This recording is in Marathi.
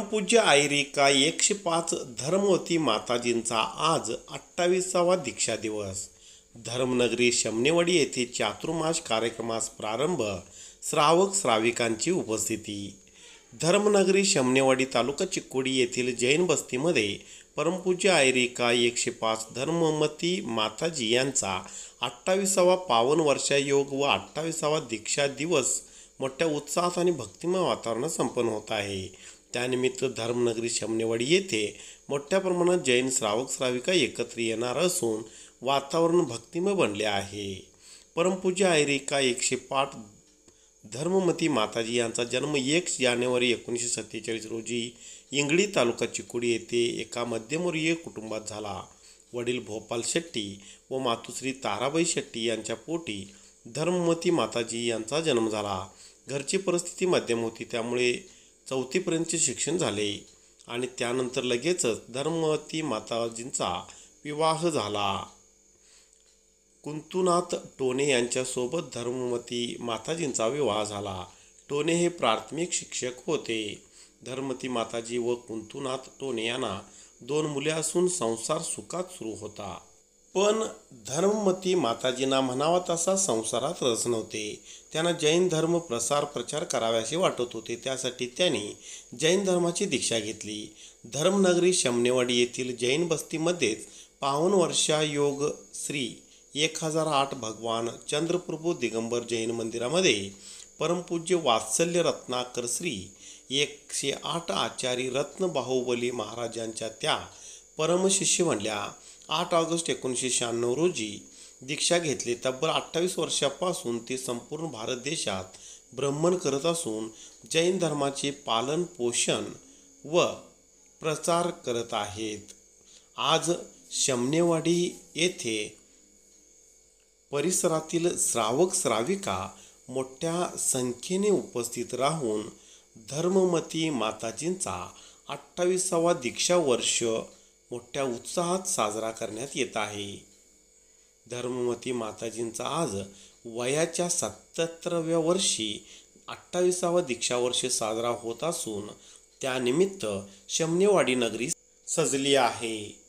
परमपूज्य आयरिका 105 धर्मवती माताजींचा आज 28वा दीक्षा दिवस. धर्मनगरी शमनेवाडी येथे चातुर्मास कार्यक्रमास प्रारंभ. श्रावक श्राविकांची उपस्थिती. धर्मनगरी शमनेवाडी तालुका चिक्कोडी येथील जैन बस्तीमध्ये परमपूज्य आयरिका 105 धर्मवती माताजी यांचा 28वा पावन वर्षायोग व 28वा दीक्षा दिवस मोठ्या उत्साहात आणि भक्तिमय वातावरणात संपन्न होत आहे. त्यानिमित्त धर्मनगरी शमनेवाडी येथे मोठ्या प्रमाणात जैन श्रावक श्राविका एकत्र येणार असून वातावरण भक्तिमय बनले आहे. परमपूज्य आयरिका 105 धर्मवती माताजी यांचा जन्म 1 जानेवारी 1947 रोजी इंगळी तालुका चिक्कोडी येथे एका मध्यमवर्गीय कुटुंबात झाला. वडील भोपाल शेट्टी व मातुश्री ताराबाई शेट्टी यांच्या पोटी धर्मवती माताजी यांचा जन्म झाला. घरची परिस्थिती मध्यम होती, त्यामुळे 4थीपर्यंतचे शिक्षण झाले आणि त्यानंतर लगेचच धर्मवती माताजींचा विवाह झाला. कुंतुनाथ टोणे यांच्यासोबत धर्मवती माताजींचा विवाह झाला. टोणे हे प्राथमिक शिक्षक होते. धर्मवती माताजी व कुंतुनाथ टोणे यांना 2 मुले असून संसार सुखात सुरू होता. पण धर्मवती माताजींना म्हणावा तसा संसारात रस नव्हते. त्यांना जैन धर्म प्रचार कराव्यासे वाटत होते. त्यासाठी त्यांनी जैन धर्माची दीक्षा घेतली. धर्मनगरी शमनेवाडी येथील जैन बस्तीमध्येच पावन वर्षायोग श्री 1008 भगवान चंद्रप्रभू दिगंबर जैन मंदिरामध्ये परमपूज्य वात्सल्य रत्नाकर श्री 108 आचार्य रत्न बाहुबली महाराजांच्या त्या परमशिष्य म्हणल्या. 8 ऑगस्ट 1996 रोजी दीक्षा घेतली. तब्बल 28 वर्षापासून ते संपूर्ण भारत देशात भ्रमण करत असून जैन धर्माचे पालन पोषण व प्रचार करत आहेत. आज शमनेवाडी येथे परिसरातील श्रावक श्राविका मोठ्या संख्येने उपस्थित राहून धर्मवती माताजींचा 28वा दीक्षा वर्ष मोठ्या उत्साहात साजरा करण्यात येत आहे. धर्मवती माताजींचा आज वयाच्या 77व्या वर्षी 28वा दीक्षा वर्ष साजरा होत असून त्यानिमित्त शमनेवाडी नगरी सजली आहे.